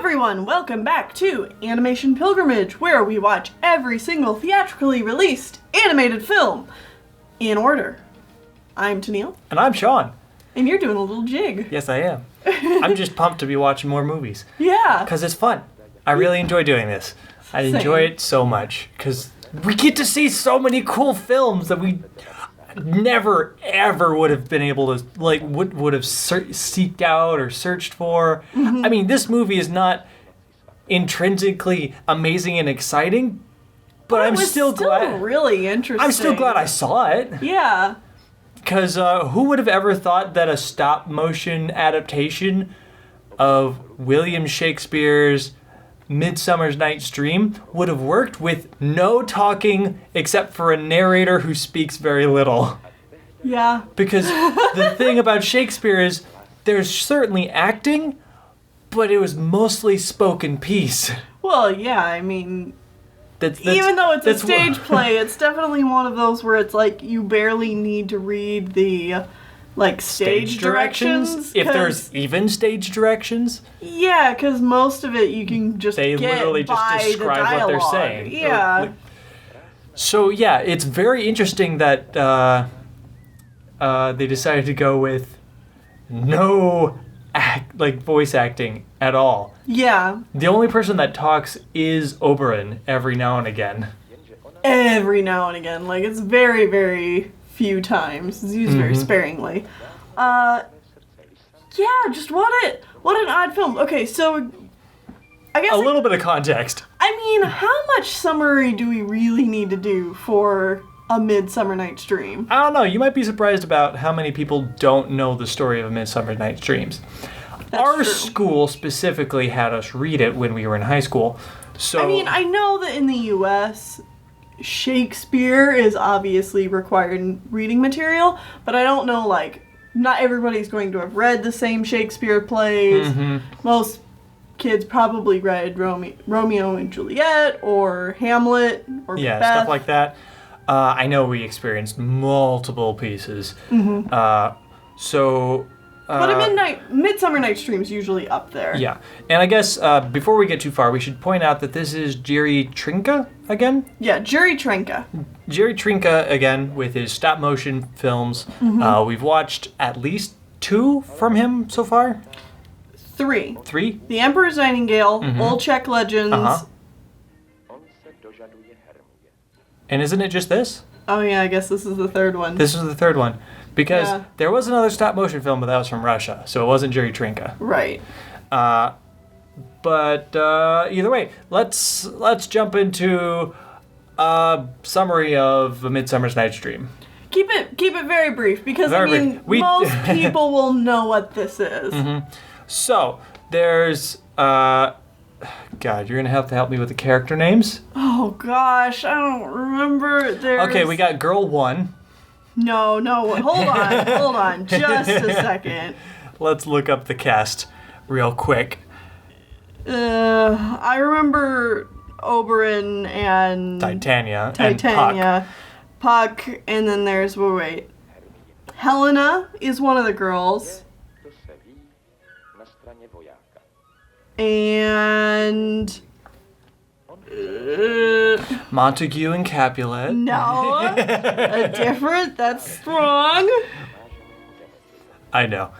everyone, welcome back to Animation Pilgrimage, where we watch every single theatrically released animated film in order. I'm Tennille. And I'm Sean. And you're doing a little jig. Yes, I am. I'm just pumped to be watching more movies. Yeah. Because it's fun. I really enjoy doing this. I enjoy it so much because we get to see so many cool films that we never ever would have been able to would have seeked out or searched for. I mean, this movie is not intrinsically amazing and exciting, but I'm still glad. Really interesting. I'm still glad I saw it. Yeah. Because who would have ever thought that a stop motion adaptation of William Shakespeare's Midsummer's Night's Dream would have worked with no talking except for a narrator who speaks very little. Yeah. Because the thing about Shakespeare is there's certainly acting, but it was mostly spoken piece. Well, yeah, I mean, that's even though it's a stage play, it's definitely one of those where it's like you barely need to read the stage directions. If there's even stage directions. Yeah, because most of it you can just they get literally just by describe the what they're dialogue. saying. Yeah. So yeah, it's very interesting that they decided to go with no voice acting at all. Yeah. The only person that talks is Oberyn every now and again. Every now and again. It's very, very few times. It's used very sparingly. Yeah, just what an odd film. Okay, so I guess a little bit of context. I mean, how much summary do we really need to do for A Midsummer Night's Dream? I don't know. You might be surprised about how many people don't know the story of A Midsummer Night's Dreams. Our true. school specifically had us read it when we were in high school. So I mean, I know that in the U.S., Shakespeare is obviously required reading material, but I don't know, not everybody's going to have read the same Shakespeare plays. Most kids probably read Romeo and Juliet or Hamlet or Macbeth. Stuff like that. I know we experienced multiple pieces. But a Midsummer Night's Dream is usually up there. Yeah. And I guess before we get too far, we should point out that this is Jerry Trinka again? Yeah, Jerry Trinka. Jerry Trinka again with his stop motion films. We've watched at least 2 from him so far. 3. 3? The Emperor's Nightingale, Old Czech Legends. And isn't it just this? Oh yeah, I guess this is the third one. This is the third one. Because there was another stop motion film, but that was from Russia, so it wasn't Jerry Trinka. Right. But either way, let's jump into a summary of A Midsummer's Night's Dream. Keep it very brief, because most people will know what this is. So there's God, you're gonna have to help me with the character names. Oh gosh, I don't remember. Okay, we got Girl 1. No, hold on, just a second. Let's look up the cast real quick. I remember Oberyn and Titania and Puck, and then there's Helena is one of the girls, and Montague and Capulet. No, that's wrong. I know.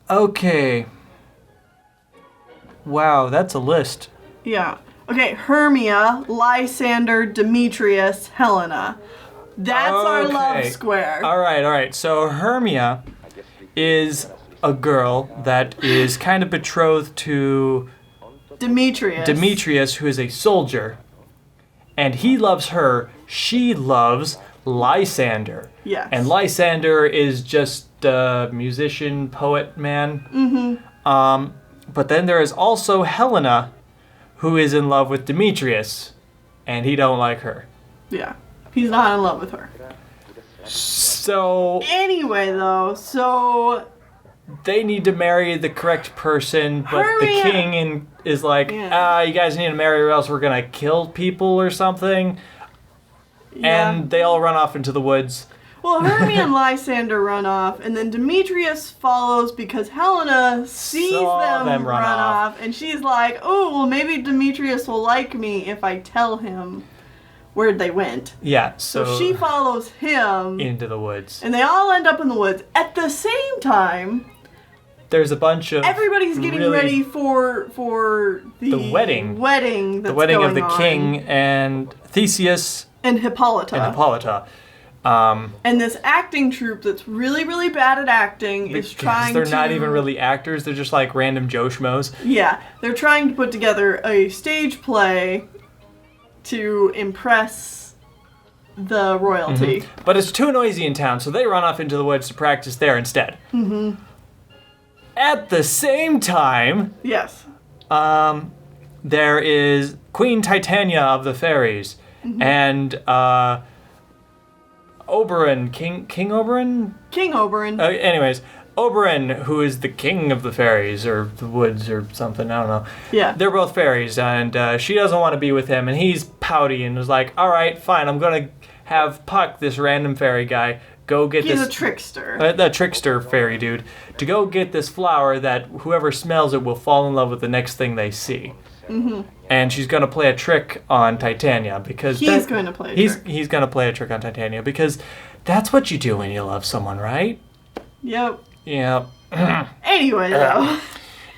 Okay. Wow, that's a list. Yeah. Okay, Hermia, Lysander, Demetrius, Helena. That's our love square. All right. So Hermia is a girl that is kind of betrothed to Demetrius, who is a soldier. And he loves her. She loves Lysander. Yes. And Lysander is just a musician, poet man. But then there is also Helena, who is in love with Demetrius, and he don't like her. Yeah. He's not in love with her. So anyway, though, they need to marry the correct person, but the king is like, you guys need to marry or else we're gonna kill people or something. Yeah. And they all run off into the woods. Well, Hermia and Lysander run off, and then Demetrius follows because Helena sees them run off, and she's like, oh, well, maybe Demetrius will like me if I tell him where they went. Yeah, so she follows him into the woods. And they all end up in the woods. At the same time, there's a bunch of everybody's getting ready for the wedding. That's the wedding going of the on. king and Theseus and Hippolyta. And this acting troupe that's really, really bad at acting is trying to... They're not even really actors. They're just like random Joe Schmoes. Yeah. They're trying to put together a stage play to impress the royalty. Mm-hmm. But it's too noisy in town, so they run off into the woods to practice there instead. Mm-hmm. At the same time... Yes. There is Queen Titania of the Fairies. Mm-hmm. And... Oberon, King Oberon? King Oberon. Anyways, Oberon, who is the king of the fairies, or the woods, or something, I don't know. Yeah. They're both fairies, and she doesn't want to be with him, and he's pouty and is like, alright, fine, I'm gonna have Puck, this random fairy guy, go get He's a trickster. The trickster fairy dude, to go get this flower that whoever smells it will fall in love with the next thing they see. Mm-hmm. And she's going to play a trick on Titania because he's going to play a trick. He's going to play a trick on Titania because that's what you do when you love someone, right? Yep. Yep. Anyway, though.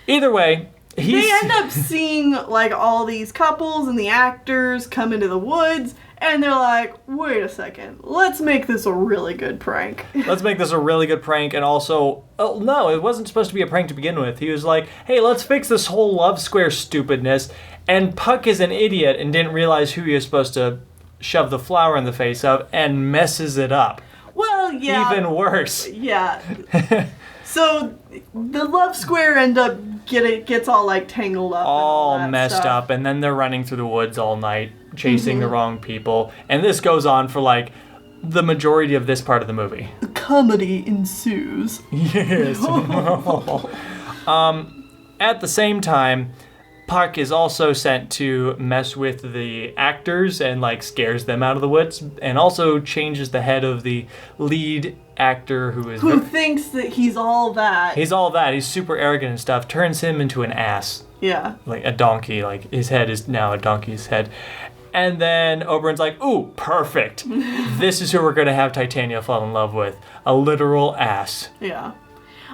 Either way, they end up seeing like all these couples and the actors come into the woods, and they're like, wait a second, let's make this a really good prank. Let's make this a really good prank, and also, oh no, it wasn't supposed to be a prank to begin with. He was like, hey, let's fix this whole love square stupidness, and Puck is an idiot and didn't realize who he was supposed to shove the flower in the face of, and messes it up. Well, yeah. Even worse. Yeah. So the love square gets all like tangled up, all messed up, and then they're running through the woods all night, chasing the wrong people, and this goes on for like the majority of this part of the movie. Comedy ensues. Yes. At the same time, Puck is also sent to mess with the actors and like scares them out of the woods, and also changes the head of the lead actor who thinks that he's all that. He's all that. He's super arrogant and stuff. Turns him into an ass. Yeah. Like a donkey. Like his head is now a donkey's head. And then Oberon's like, ooh, perfect. This is who we're going to have Titania fall in love with. A literal ass. Yeah.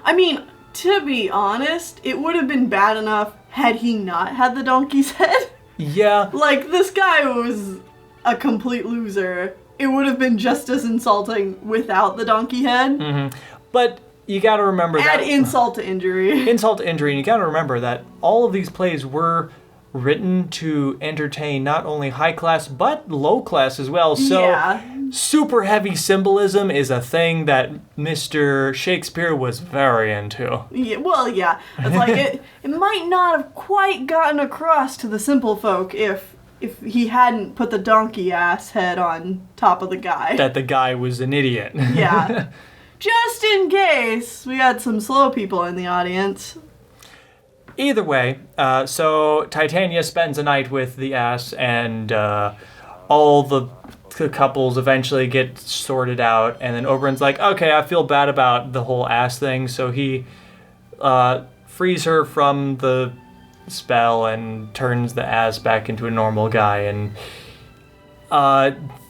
I mean, to be honest, it would have been bad enough had he not had the donkey's head. Yeah. Like, this guy was a complete loser. It would have been just as insulting without the donkey head. Mm-hmm. But you got to remember that... Add insult to injury. Insult to injury, and you got to remember that all of these plays were written to entertain not only high class, but low class as well. So super heavy symbolism is a thing that Mr. Shakespeare was very into. Yeah, well, yeah. It's like, it might not have quite gotten across to the simple folk if he hadn't put the donkey ass head on top of the guy. That the guy was an idiot. Yeah. Just in case we had some slow people in the audience. Either way, so Titania spends a night with the ass, and all the couples eventually get sorted out, and then Oberon's like, okay, I feel bad about the whole ass thing, so he frees her from the spell and turns the ass back into a normal guy, and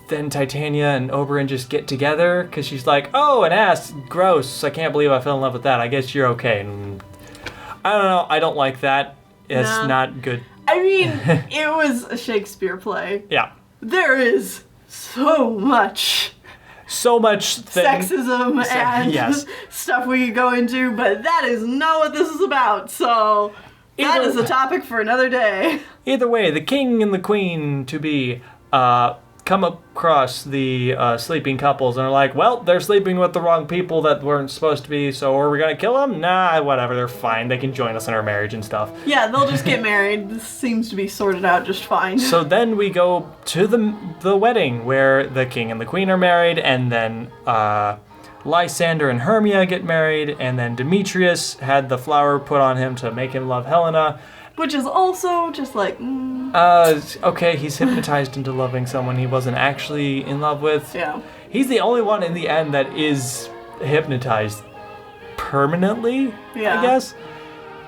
then Titania and Oberon just get together, because she's like, oh, an ass, gross, I can't believe I fell in love with that, I guess you're okay, and I don't know, I don't like that. It's not good. I mean, it was a Shakespeare play. Yeah. There is so much sexism and stuff we could go into, but that is not what this is about, so that is a topic for another day. Either way, the king and the queen to be come across the sleeping couples and are like, well, they're sleeping with the wrong people that weren't supposed to be, so are we gonna kill them? Nah, whatever, they're fine. They can join us in our marriage and stuff. Yeah, they'll just get married. This seems to be sorted out just fine. So then we go to the wedding where the king and the queen are married, and then Lysander and Hermia get married, and then Demetrius had the flower put on him to make him love Helena. Which is also just like, okay, he's hypnotized into loving someone he wasn't actually in love with. Yeah. He's the only one in the end that is hypnotized permanently, Yeah. I guess.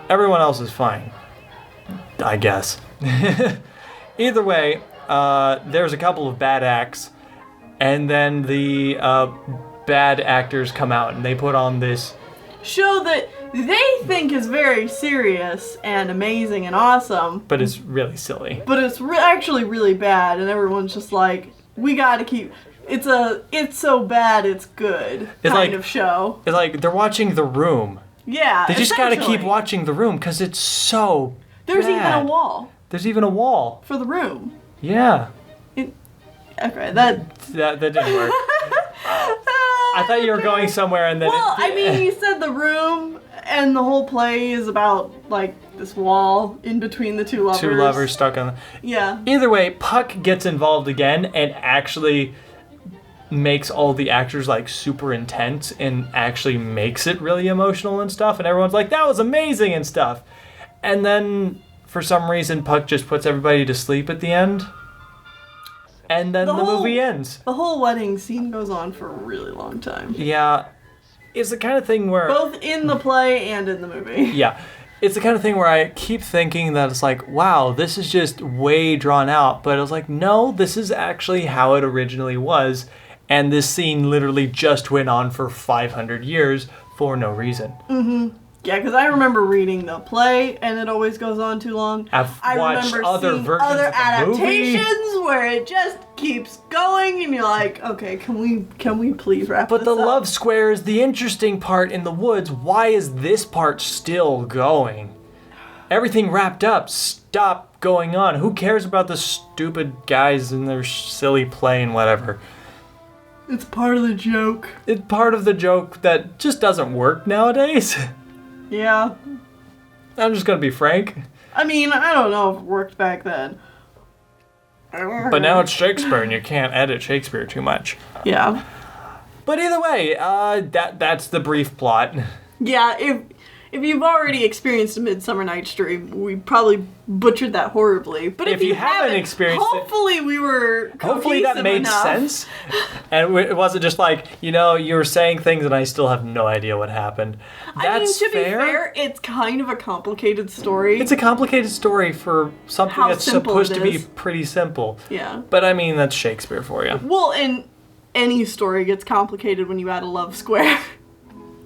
Everyone else is fine, I guess. Either way, there's a couple of bad acts, and then the bad actors come out and they put on this show that they think is very serious and amazing and awesome, but it's really silly. but it's actually really bad, and everyone's just like, we gotta keep. It's so bad it's good kind of show. It's like they're watching The Room. Yeah, They just gotta essentially. keep watching The Room because it's so There's bad. even a wall There's even a wall. for the room. Yeah. Okay, that. That didn't work. I thought you were going somewhere and then Well, I mean, you said the room, and the whole play is about like this wall in between the two lovers. two lovers stuck on. Yeah. Either way, Puck gets involved again and actually makes all the actors like super intense and actually makes it really emotional and stuff, and everyone's like, that was amazing and stuff. And then for some reason Puck just puts everybody to sleep at the end. And then the movie ends. The whole wedding scene goes on for a really long time. Yeah. It's the kind of thing where Both in the play and in the movie. yeah. It's the kind of thing where I keep thinking that it's like, wow, this is just way drawn out. But I was like, no, this is actually how it originally was. And this scene literally just went on for 500 years for no reason. Mm-hmm. Yeah, because I remember reading the play, and it always goes on too long. I watched remember other seeing versions other of the adaptations where it just keeps going, and you're like, okay, can we please wrap But this the up? love square is the interesting part in the woods. Why is this part still going? Everything wrapped up. Stop going on. Who cares about the stupid guys and their silly play and whatever? It's part of the joke. It's part of the joke that just doesn't work nowadays. Yeah. I'm just gonna be frank. I mean, I don't know if it worked back then. But now it's Shakespeare and you can't edit Shakespeare too much. Yeah. But either way, that's the brief plot. Yeah, if you've already experienced a Midsummer Night's Dream, we probably butchered that horribly. But if you haven't experienced it, hopefully we were hopefully that cohesive made enough. sense. And it wasn't just like, you were saying things and I still have no idea what happened. That's I mean, to be fair, it's kind of a complicated story. It's a complicated story for something How that's simple supposed it to be is. pretty simple. Yeah. But I mean, that's Shakespeare for you. Well, and any story gets complicated when you add a love square.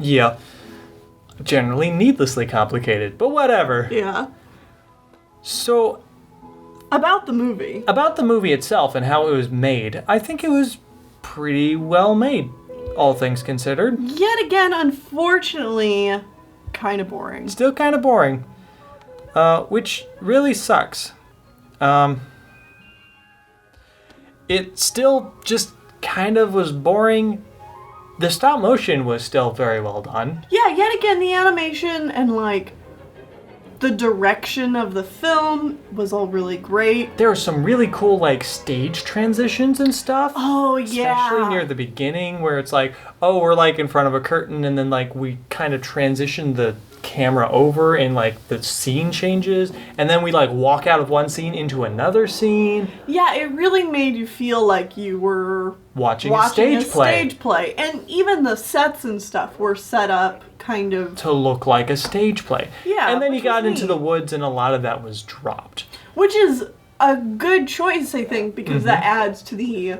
Yeah. Generally needlessly complicated, but whatever. Yeah. So, About the movie. about the movie itself and how it was made, I think it was pretty well made, all things considered. Yet again, unfortunately, kind of boring. Still kind of boring, which really sucks. It still just kind of was boring. The stop motion was still very well done. Yeah, yet again, the animation and, like, the direction of the film was all really great. There were some really cool, like, stage transitions and stuff. Oh, yeah. Especially near the beginning where it's like, oh, we're, like, in front of a curtain and then, like, we kind of transition the camera over and, like, the scene changes. And then we, like, walk out of one scene into another scene. Yeah, it really made you feel like you were Watching a stage play. And even the sets and stuff were set up kind of to look like a stage play. Yeah, And then you which got was into neat. the woods and a lot of that was dropped. which is a good choice, I think, because that Mm-hmm. adds to the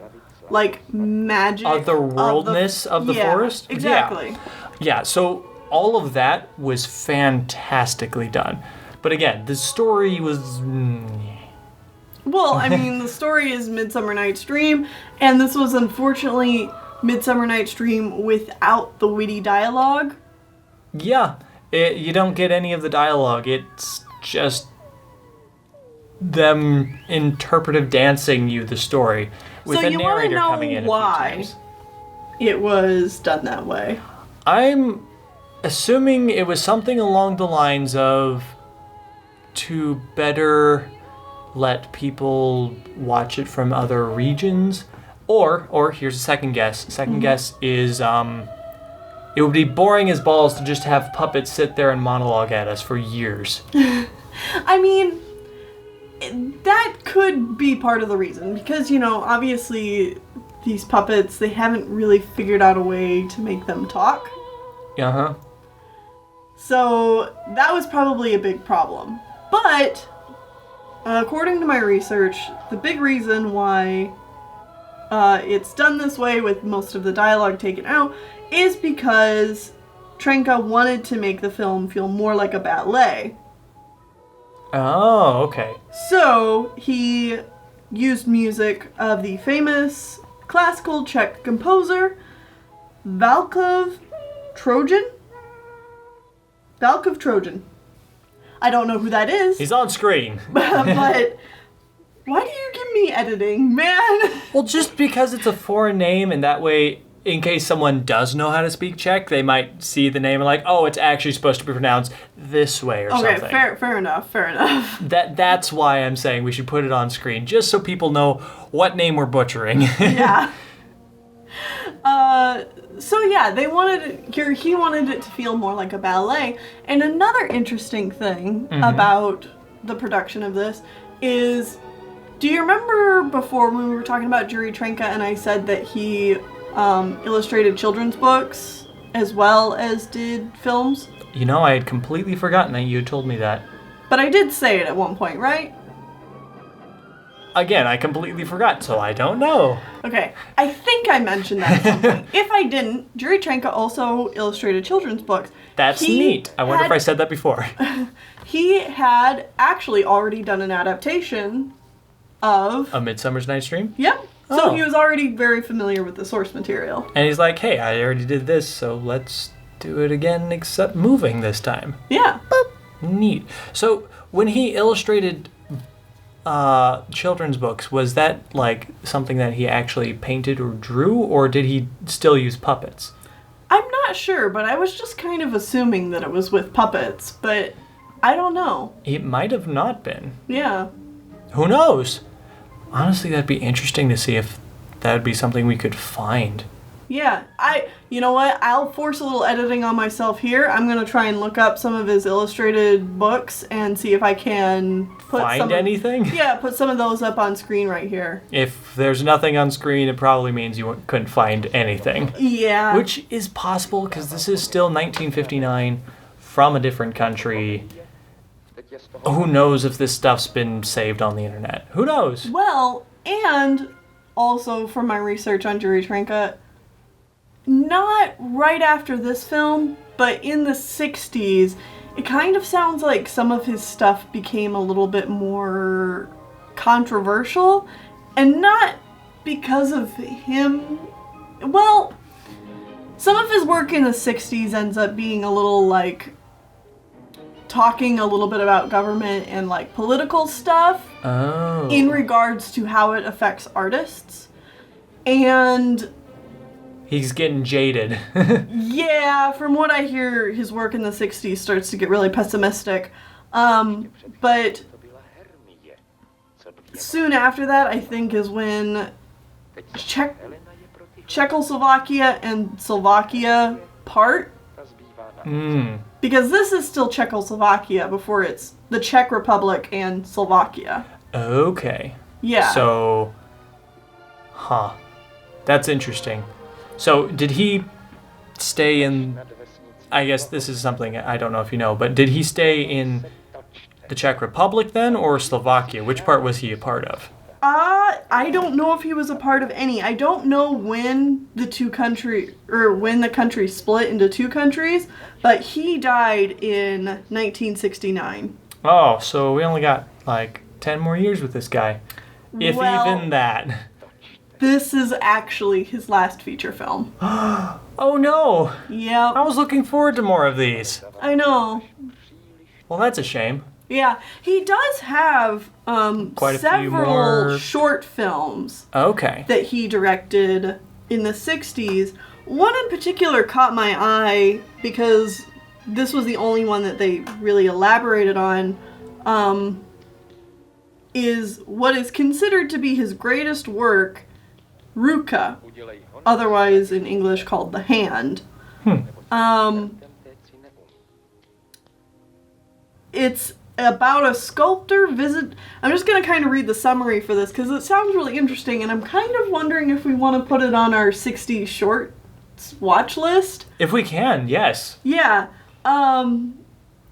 like magic Otherworldness of the yeah, forest? Yeah. Exactly. Yeah, so all of that was fantastically done. But again, the story was... Well, I mean, the story is Midsummer Night's Dream, and this was unfortunately Midsummer Night's Dream without the witty dialogue. Yeah, you don't get any of the dialogue. It's just them interpretive dancing you the story with So a you wanna narrator know coming in why? a few times. It was done that way. I'm assuming it was something along the lines of to better let people watch it from other regions, or here's a second guess. Second guess is it would be boring as balls to just have puppets sit there and monologue at us for years. I mean, that could be part of the reason because, obviously these puppets, they haven't really figured out a way to make them talk. Uh-huh. So that was probably a big problem. But according to my research, the big reason why it's done this way with most of the dialogue taken out is because Trenka wanted to make the film feel more like a ballet. Oh, okay. So he used music of the famous classical Czech composer Valkov Trojan. I don't know who that is. He's on screen. But why do you give me editing, man? Well, just because it's a foreign name, and that way, in case someone does know how to speak Czech, they might see the name and like, oh, it's actually supposed to be pronounced this way or something. Okay, fair enough. That's why I'm saying we should put it on screen, just so people know what name we're butchering. Yeah. So yeah, he wanted it to feel more like a ballet. And another interesting thing about the production of this is, do you remember before when we were talking about Juri Trenka and I said that he illustrated children's books as well as did films? You know, I had completely forgotten that you had told me that. But I did say it at one point, right? Again, I completely forgot, so I don't know. Okay, I think I mentioned that at some point. If I didn't, Juri Trenka also illustrated children's books. That's neat. I wonder if I said that before. He had actually already done an adaptation of A Midsummer's Night's Dream? Yep. So he was already very familiar with the source material. And he's like, hey, I already did this, so let's do it again, except moving this time. Yeah. Boop. Neat. So when he illustrated children's books, was that like something that he actually painted or drew, or did he still use puppets? I'm not sure, but I was just kind of assuming that it was with puppets, but I don't know. It might have not been. Yeah. Who knows? Honestly, that'd be interesting to see if that would be something we could find. Yeah, you know what? I'll force a little editing on myself here. I'm going to try and look up some of his illustrated books and see if I can find anything? Yeah, put some of those up on screen right here. If there's nothing on screen, it probably means you couldn't find anything. Yeah. Which is possible, because this is still 1959 from a different country. Who knows if this stuff's been saved on the internet? Who knows? Well, and also from my research on Juri Trenka, not right after this film, but in the 60s, it kind of sounds like some of his stuff became a little bit more controversial, and not because of him. Well, some of his work in the 60s ends up being a little like talking a little bit about government and like political stuff in regards to how it affects artists. And he's getting jaded. yeah, from what I hear, his work in the 60s starts to get really pessimistic. But soon after that, I think, is when Czechoslovakia and Slovakia part. Because this is still Czechoslovakia before it's the Czech Republic and Slovakia. Okay. Yeah. So, that's interesting. So, did he stay in, I guess this is something I don't know if you know, but did he stay in the Czech Republic then, or Slovakia? Which part was he a part of? I don't know if he was a part of any. I don't know when the country split into two countries, but he died in 1969. Oh, so we only got like 10 more years with this guy. If even that. This is actually his last feature film. Oh no! Yeah. I was looking forward to more of these. I know. Well, that's a shame. Yeah, he does have several short films that he directed in the 60s. One in particular caught my eye because this was the only one that they really elaborated on, is what is considered to be his greatest work, Ruka, otherwise in English called The Hand. It's about a sculptor visit. I'm just going to kind of read the summary for this because it sounds really interesting, and I'm kind of wondering if we want to put it on our 60 shorts watch list. If we can, yes. Yeah.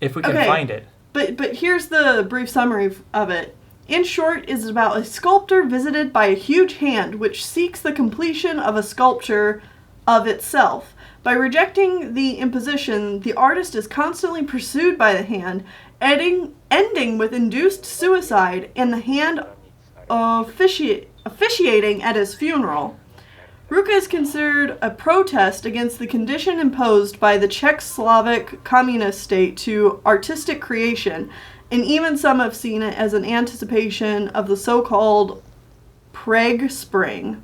If we can find it. But here's the brief summary of it. In short, it is about a sculptor visited by a huge hand which seeks the completion of a sculpture of itself. By rejecting the imposition, the artist is constantly pursued by the hand, ending with induced suicide and the hand officiating at his funeral. Ruka is considered a protest against the condition imposed by the Czechoslovak communist state to artistic creation, and even some have seen it as an anticipation of the so-called Prague Spring.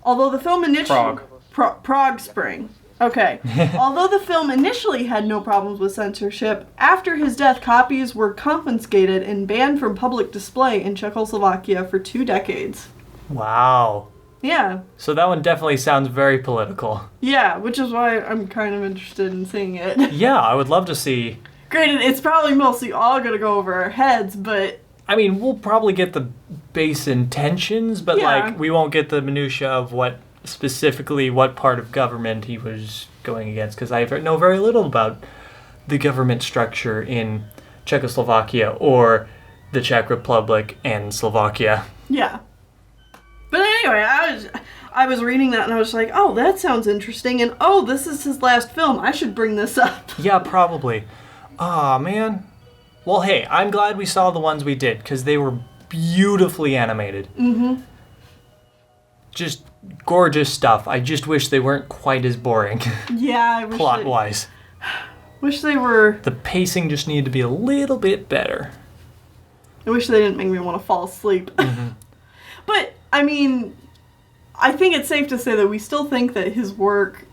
Although the film initially... Prague Spring. Okay. Although the film initially had no problems with censorship, after his death, copies were confiscated and banned from public display in Czechoslovakia for 2 decades. Wow. Yeah. So that one definitely sounds very political. Yeah, which is why I'm kind of interested in seeing it. Yeah, I would love to see... Granted, it's probably mostly all going to go over our heads, but... I mean, we'll probably get the base intentions, but, we won't get the minutia of what part of government he was going against, because I know very little about the government structure in Czechoslovakia or the Czech Republic and Slovakia. Yeah. But anyway, I was reading that and I was like, oh, that sounds interesting, and oh, this is his last film. I should bring this up. Yeah, probably. Aw, man. Well, hey, I'm glad we saw the ones we did, because they were beautifully animated. Mm-hmm. Just gorgeous stuff. I just wish they weren't quite as boring. Yeah, I wish plot-wise. Wish they were... The pacing just needed to be a little bit better. I wish they didn't make me want to fall asleep. Mm-hmm. But, I mean, I think it's safe to say that we still think that his work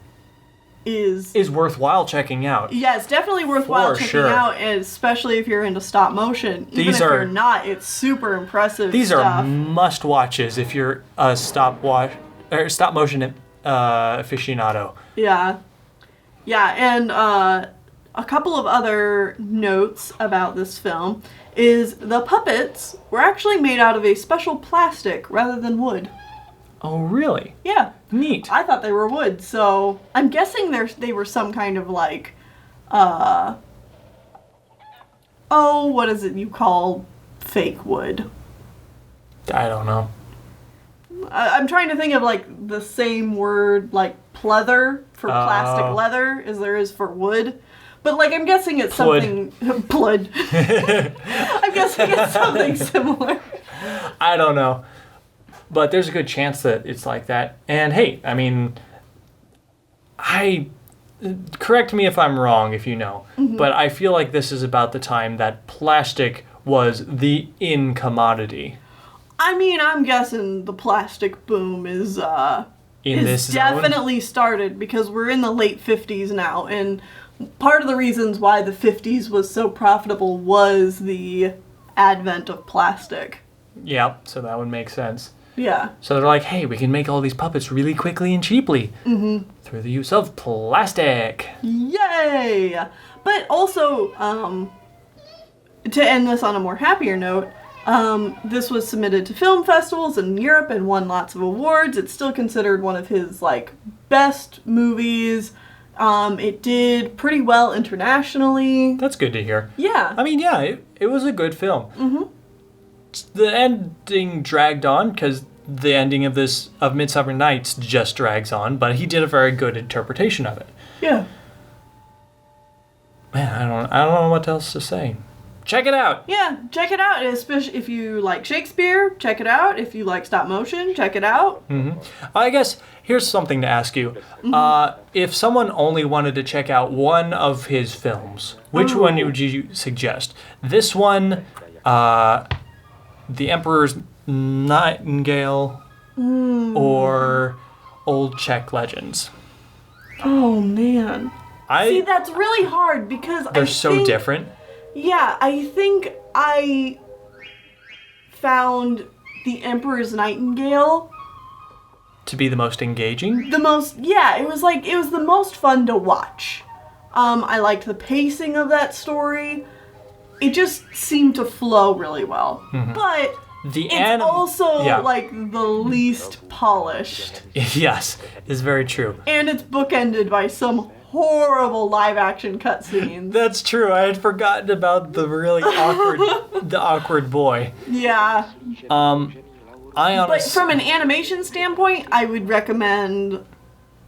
is worthwhile checking out. Yeah, it's definitely worthwhile checking out, and especially if you're into stop motion. Even if you're not, it's super impressive. These are must watches if you're a stop motion aficionado. Yeah. Yeah, and a couple of other notes about this film is the puppets were actually made out of a special plastic rather than wood. Oh, really? Yeah. Neat. I thought they were wood, so I'm guessing they were some kind of like, what is it you call fake wood? I don't know. I'm trying to think of like the same word like pleather for plastic leather as there is for wood. But like I'm guessing it's something blood. I'm guessing it's something similar. I don't know. But there's a good chance that it's like that. And hey, I mean, correct me if I'm wrong, if you know, but I feel like this is about the time that plastic was the in commodity. I mean, I'm guessing the plastic boom is definitely started because we're in the late 50s now, and part of the reasons why the 50s was so profitable was the advent of plastic. Yep, so that would make sense. Yeah. So they're like, hey, we can make all these puppets really quickly and cheaply through the use of plastic. Yay! But also, to end this on a more happier note, this was submitted to film festivals in Europe and won lots of awards. It's still considered one of his best movies. It did pretty well internationally. That's good to hear. Yeah. I mean, yeah, it was a good film. Mm-hmm. The ending dragged on because the ending of Midsummer Nights just drags on, but he did a very good interpretation of it. Yeah. Man, I don't know what else to say. Check it out. Yeah, check it out. Especially if you like Shakespeare, check it out. If you like stop motion, check it out. Mm-hmm. I guess here's something to ask you. Mm-hmm. If someone only wanted to check out one of his films, which one would you suggest? This one, The Emperor's Nightingale, or Old Czech Legends? Oh, man. See, that's really hard because they're so different. Yeah, I think I found The Emperor's Nightingale to be the most engaging? It was the most fun to watch. I liked the pacing of that story. It just seemed to flow really well. But it's also like the least polished. Yes, is very true. And it's bookended by some horrible live action cutscenes. That's true. I had forgotten about the really awkward boy. Yeah. But from an animation standpoint, I would recommend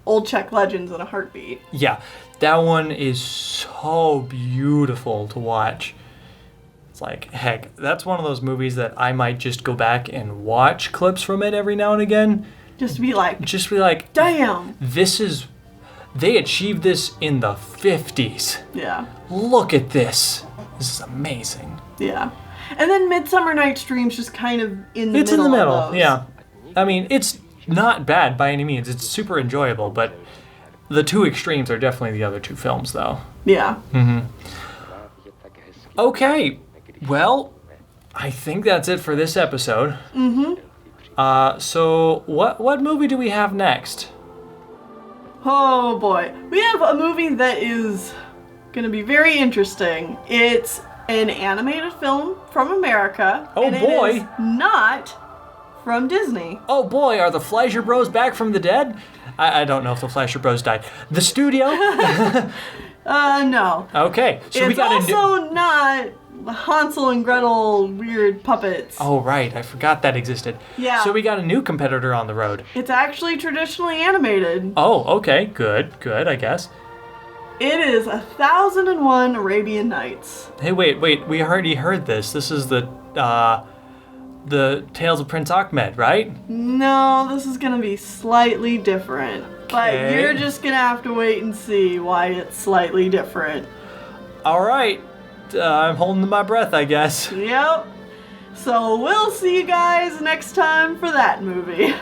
Old Czech Legends in a heartbeat. Yeah, that one is so beautiful to watch. It's like, heck, that's one of those movies that I might just go back and watch clips from it every now and again. Just to be like, damn. They achieved this in the 50s. Yeah. Look at this. This is amazing. Yeah. And then Midsummer Night's Dream's just kind of in the middle. It's in the middle, of those. yeah. I mean, it's not bad by any means. It's super enjoyable, but the two extremes are definitely the other two films, though. Yeah. Okay. Well, I think that's it for this episode. So what movie do we have next? Oh boy. We have a movie that is going to be very interesting. It's an animated film from America. Oh boy. It is not from Disney. Oh boy, are the Fleischer Bros back from the dead? I don't know if the Fleischer Bros died. The studio? No. Okay. So it's we got also not Hansel and Gretel weird puppets. Oh, right. I forgot that existed. Yeah. So we got a new competitor on the road. It's actually traditionally animated. Oh, okay. Good, I guess. It is 1001 Arabian Nights. Hey, wait. We already heard this. This is the Tales of Prince Ahmed, right? No, this is going to be slightly different. But you're just going to have to wait and see why it's slightly different. All right. I'm holding my breath, I guess. Yep. So we'll see you guys next time for that movie.